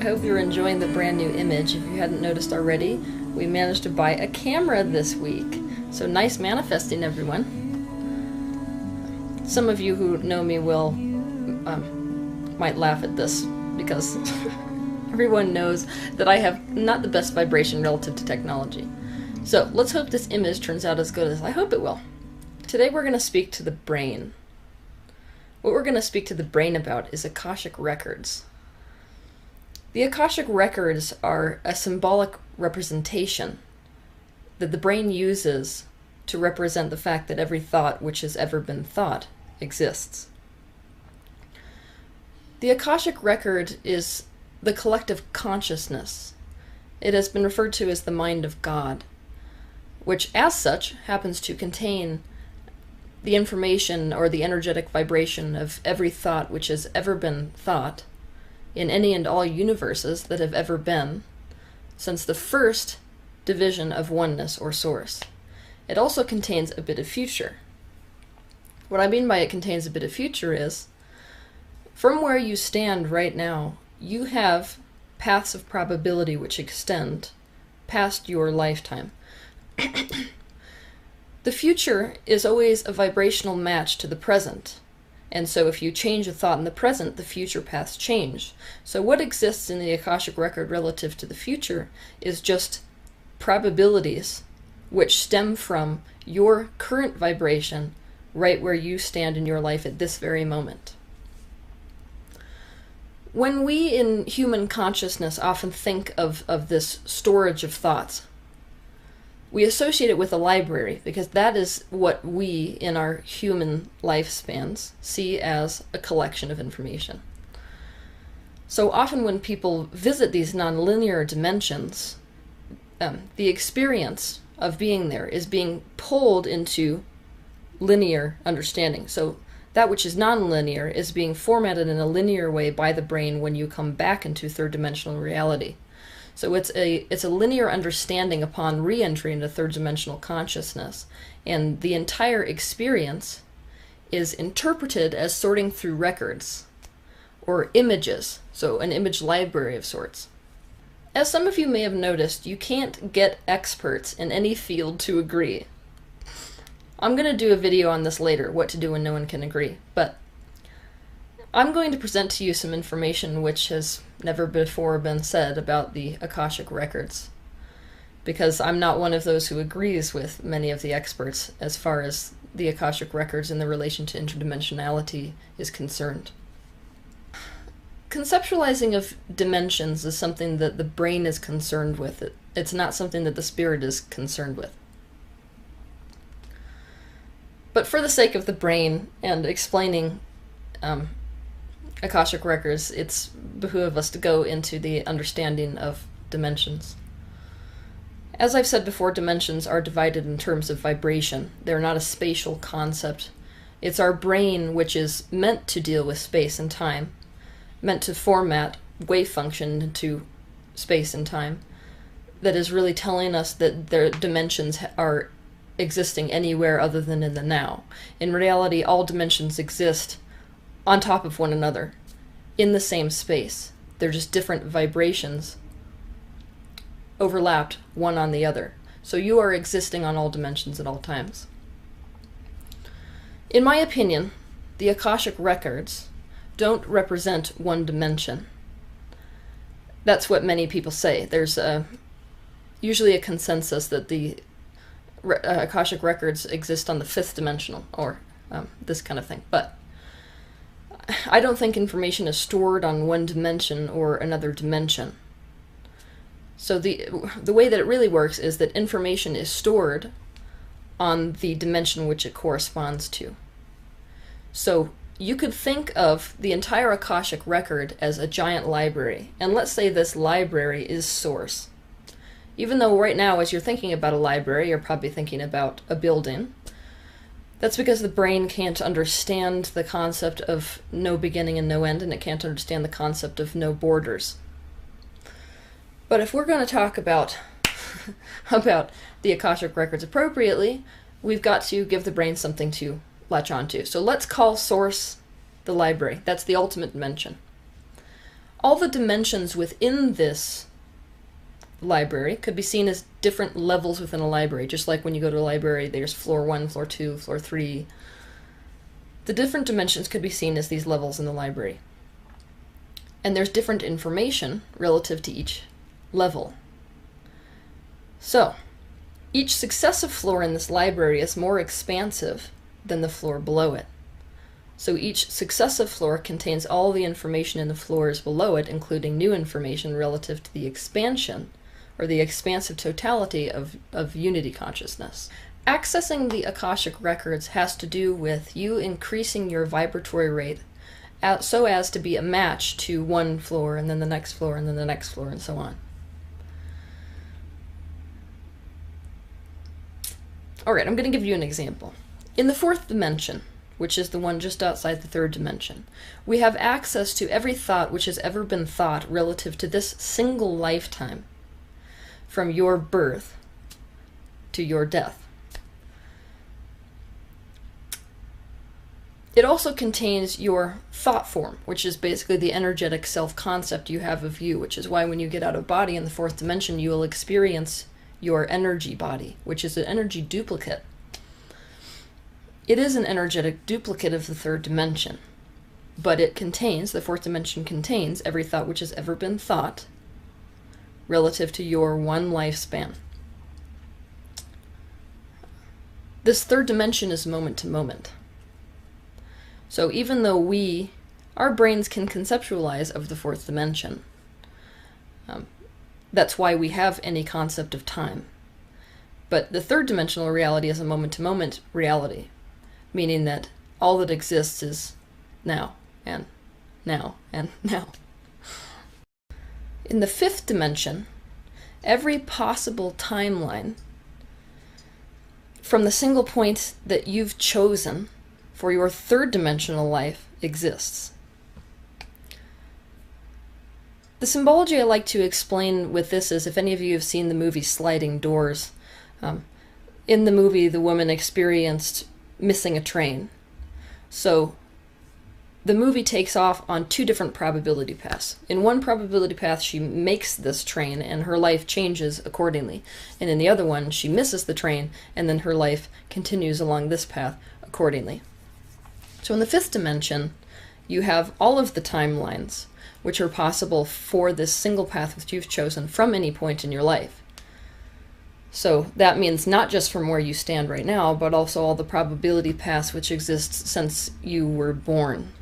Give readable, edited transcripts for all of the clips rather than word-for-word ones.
I hope you're enjoying the brand new image. If you hadn't noticed already, we managed to buy a camera this week. So nice manifesting, everyone. Some of you who know me will might laugh at this because everyone knows that I have not the best vibration relative to technology. So let's hope this image turns out as good as I hope it will. Today we're going to speak to the brain. What we're going to speak to the brain about is Akashic records. The Akashic records are a symbolic representation that the brain uses to represent the fact that every thought which has ever been thought exists. The Akashic record is the collective consciousness. It has been referred to as the mind of God, which as such happens to contain the information or the energetic vibration of every thought which has ever been thought in any and all universes that have ever been since the first division of oneness or source. It also contains a bit of future. What I mean by it contains a bit of future is, from where you stand right now, you have paths of probability which extend past your lifetime. The future is always a vibrational match to the present. And so if you change a thought in the present, the future paths change. So what exists in the Akashic record relative to the future is just probabilities which stem from your current vibration right where you stand in your life at this very moment. When we in human consciousness often think of this storage of thoughts, we associate it with a library because that is what we in our human lifespans see as a collection of information. So often when people visit these nonlinear dimensions, the experience of being there is being pulled into linear understanding. So that which is nonlinear is being formatted in a linear way by the brain when you come back into third-dimensional reality. So it's a linear understanding upon re-entry into third-dimensional consciousness, and the entire experience is interpreted as sorting through records, or images, so an image library of sorts. As some of you may have noticed, you can't get experts in any field to agree. I'm going to do a video on this later, what to do when no one can agree, but I'm going to present to you some information which has never before been said about the Akashic records, because I'm not one of those who agrees with many of the experts as far as the Akashic records in the relation to interdimensionality is concerned. Conceptualizing of dimensions is something that the brain is concerned with. It's not something that the spirit is concerned with. But for the sake of the brain and explaining Akashic records, it's behoove us to go into the understanding of dimensions. As I've said before, dimensions are divided in terms of vibration. They're not a spatial concept. It's our brain which is meant to deal with space and time, meant to format wave function into space and time, that is really telling us that their dimensions are existing anywhere other than in the now. In reality, all dimensions exist on top of one another, in the same space. They're just different vibrations overlapped one on the other. So you are existing on all dimensions at all times. In my opinion, the Akashic records don't represent one dimension. That's what many people say. There's usually a consensus that the Akashic records exist on the fifth dimensional, or this kind of thing. But I don't think information is stored on one dimension or another dimension. So the way that it really works is that information is stored on the dimension which it corresponds to. So you could think of the entire Akashic record as a giant library, and let's say this library is source. Even though right now, as you're thinking about a library, you're probably thinking about a building. That's because the brain can't understand the concept of no beginning and no end, and it can't understand the concept of no borders. But if we're going to talk about about the Akashic records appropriately, we've got to give the brain something to latch onto. So let's call source the library. That's the ultimate dimension. All the dimensions within this library could be seen as different levels within a library, just like when you go to a library, there's floor 1, floor 2, floor 3. The different dimensions could be seen as these levels in the library. And there's different information relative to each level. So, each successive floor in this library is more expansive than the floor below it. So each successive floor contains all the information in the floors below it, including new information relative to the expansion, or the expansive totality of unity consciousness. Accessing the Akashic records has to do with you increasing your vibratory rate so as to be a match to one floor, and then the next floor, and then the next floor, and so on. Alright, I'm going to give you an example. In the fourth dimension, which is the one just outside the third dimension, we have access to every thought which has ever been thought relative to this single lifetime, from your birth to your death. It also contains your thought form, which is basically the energetic self-concept you have of you, which is why when you get out of body in the fourth dimension, you will experience your energy body, which is an energy duplicate. It is an energetic duplicate of the third dimension, but it contains, the fourth dimension contains, every thought which has ever been thought relative to your one lifespan. This third dimension is moment to moment. So even though our brains can conceptualize of the fourth dimension, that's why we have any concept of time. But the third dimensional reality is a moment-to-moment reality, meaning that all that exists is now, and now, and now. In the fifth dimension, every possible timeline from the single point that you've chosen for your third dimensional life exists. The symbology I like to explain with this is, if any of you have seen the movie Sliding Doors, in the movie the woman experienced missing a train. So the movie takes off on two different probability paths. In one probability path she makes this train and her life changes accordingly. And in the other one she misses the train and then her life continues along this path accordingly. So in the fifth dimension, you have all of the timelines which are possible for this single path which you've chosen from any point in your life. So that means not just from where you stand right now, but also all the probability paths which exist since you were born.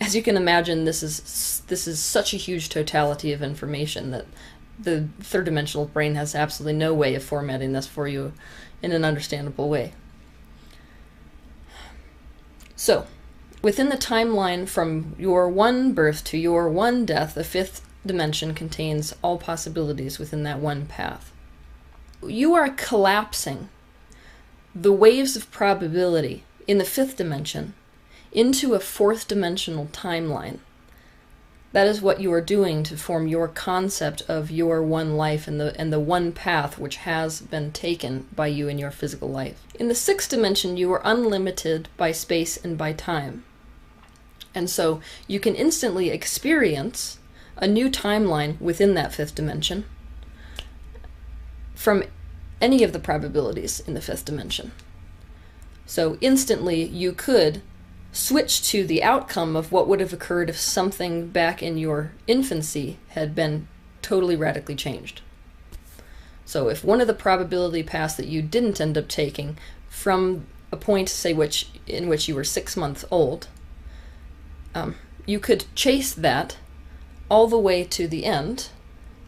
As you can imagine, this is such a huge totality of information that the third dimensional brain has absolutely no way of formatting this for you in an understandable way. So, within the timeline from your one birth to your one death, the fifth dimension contains all possibilities within that one path. You are collapsing the waves of probability in the fifth dimension into a fourth dimensional timeline. That is what you are doing to form your concept of your one life and the one path which has been taken by you in your physical life. In the sixth dimension, you are unlimited by space and by time. And so you can instantly experience a new timeline within that fifth dimension from any of the probabilities in the fifth dimension. So instantly you could switch to the outcome of what would have occurred if something back in your infancy had been totally radically changed. So if one of the probability paths that you didn't end up taking from a point, say, in which you were 6 months old, you could chase that all the way to the end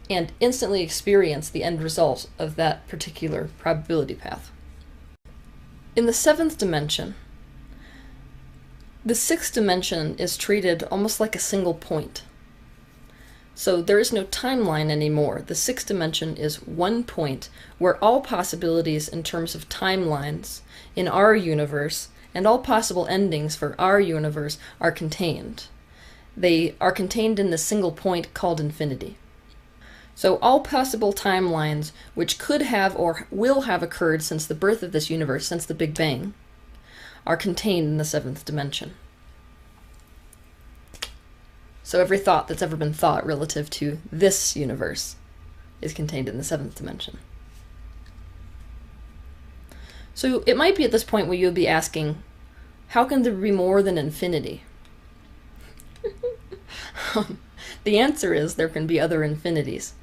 and instantly experience the end result of that particular probability path. In the seventh dimension, the sixth dimension is treated almost like a single point. So there is no timeline anymore. The sixth dimension is one point where all possibilities in terms of timelines in our universe and all possible endings for our universe are contained. They are contained in the single point called infinity. So all possible timelines which could have or will have occurred since the birth of this universe, since the Big Bang, are contained in the seventh dimension. So every thought that's ever been thought relative to this universe is contained in the 7th dimension. So it might be at this point where you'll be asking, how can there be more than infinity? The answer is there can be other infinities.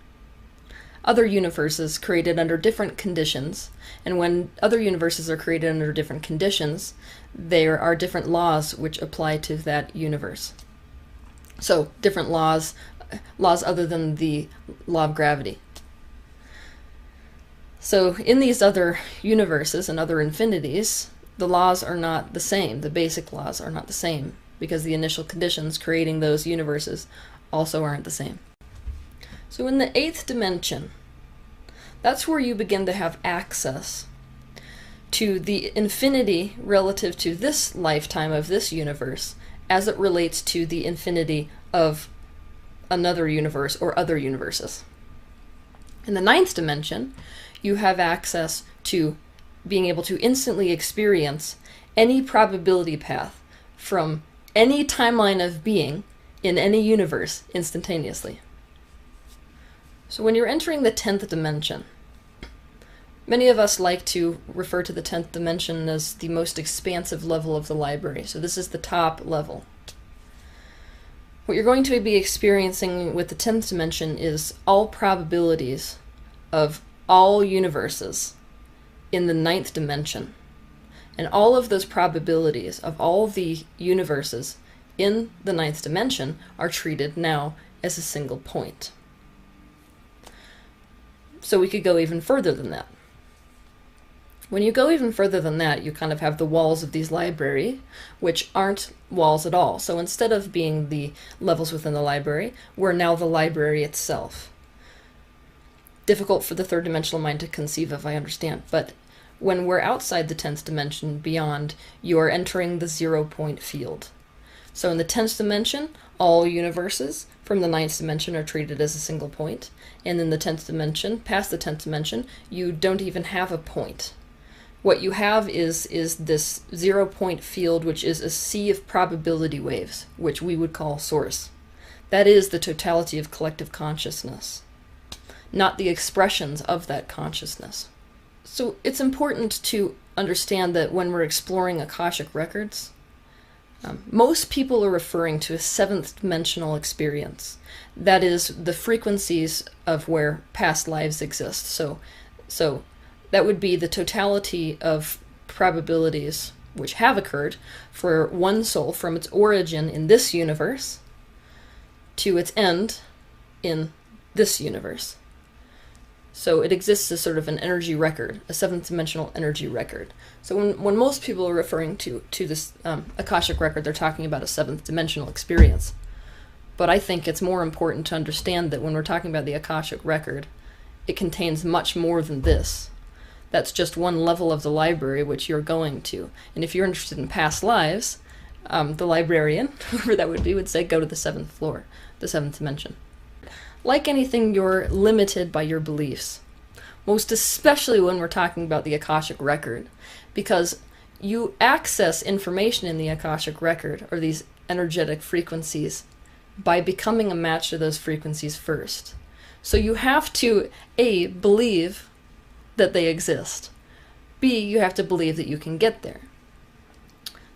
Other universes created under different conditions, and when other universes are created under different conditions, there are different laws which apply to that universe. So, different laws other than the law of gravity. So, in these other universes and other infinities, the laws are not the same. The basic laws are not the same, because the initial conditions creating those universes also aren't the same. So in the 8th dimension, that's where you begin to have access to the infinity relative to this lifetime of this universe as it relates to the infinity of another universe or other universes. In the 9th dimension, you have access to being able to instantly experience any probability path from any timeline of being in any universe instantaneously. So when you're entering the 10th dimension, many of us like to refer to the 10th dimension as the most expansive level of the library. So this is the top level. What you're going to be experiencing with the 10th dimension is all probabilities of all universes in the 9th dimension. And all of those probabilities of all the universes in the 9th dimension are treated now as a single point. So we could go even further than that. When you go even further than that, you kind of have the walls of these library, which aren't walls at all. So instead of being the levels within the library, we're now the library itself. Difficult for the 3rd dimensional mind to conceive of, I understand, but when we're outside the 10th dimension, beyond, you're entering the 0-point field. So in the 10th dimension, all universes from the 9th dimension are treated as a single point, and in the 10th dimension, past the 10th dimension, you don't even have a point. What you have is this 0-point field, which is a sea of probability waves, which we would call source. That is the totality of collective consciousness, not the expressions of that consciousness. So it's important to understand that when we're exploring Akashic records, most people are referring to a 7th dimensional experience. That is the frequencies of where past lives exist. So that would be the totality of probabilities which have occurred for one soul from its origin in this universe to its end in this universe. So it exists as sort of an energy record, a 7th dimensional energy record. So when most people are referring to this Akashic record, they're talking about a 7th dimensional experience. But I think it's more important to understand that when we're talking about the Akashic record, it contains much more than this. That's just one level of the library which you're going to. And if you're interested in past lives, the librarian, whoever that would be, would say go to the 7th floor, the 7th dimension. Like anything, you're limited by your beliefs, most especially when we're talking about the Akashic record, because you access information in the Akashic record, or these energetic frequencies, by becoming a match to those frequencies first. So you have to, A, believe that they exist. B, you have to believe that you can get there.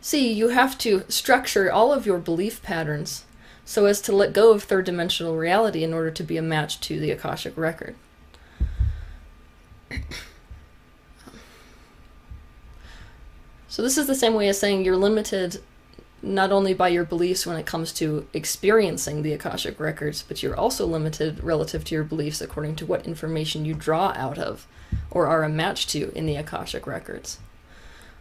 C, you have to structure all of your belief patterns so as to let go of 3rd dimensional reality in order to be a match to the Akashic record. So this is the same way as saying you're limited not only by your beliefs when it comes to experiencing the Akashic records, but you're also limited relative to your beliefs according to what information you draw out of or are a match to in the Akashic records.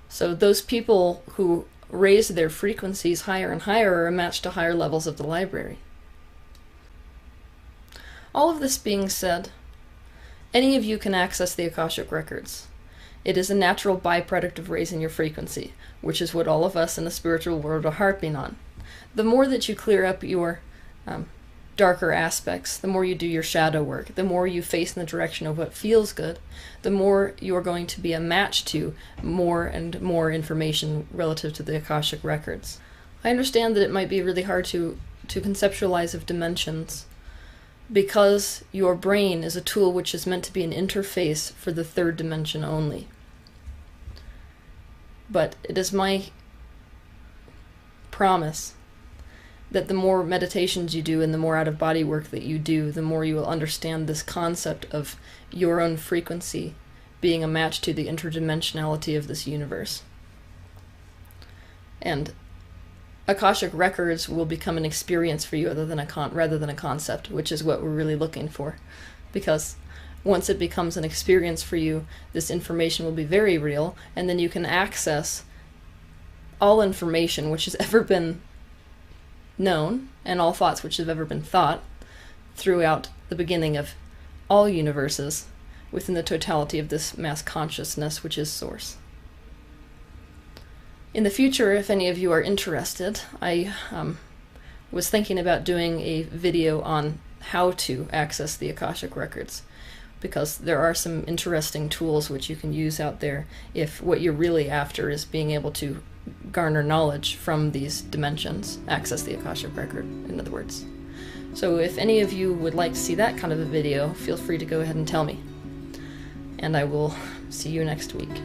So those people who raise their frequencies higher and higher are a match to higher levels of the library. All of this being said, any of you can access the Akashic records. It is a natural byproduct of raising your frequency, which is what all of us in the spiritual world are harping on. The more that you clear up your darker aspects, the more you do your shadow work, the more you face in the direction of what feels good, the more you're going to be a match to more and more information relative to the Akashic records. I understand that it might be really hard to to conceptualize of dimensions because your brain is a tool which is meant to be an interface for the third dimension only. But it is my promise that the more meditations you do and the more out-of-body work that you do, the more you will understand this concept of your own frequency being a match to the interdimensionality of this universe. And Akashic records will become an experience for you rather than a concept, which is what we're really looking for. Because once it becomes an experience for you, this information will be very real, and then you can access all information which has ever been known, and all thoughts which have ever been thought, throughout the beginning of all universes, within the totality of this mass consciousness, which is Source. In the future, if any of you are interested, I was thinking about doing a video on how to access the Akashic records, because there are some interesting tools which you can use out there if what you're really after is being able to garner knowledge from these dimensions, access the Akashic record, in other words. So if any of you would like to see that kind of a video, feel free to go ahead and tell me. And I will see you next week.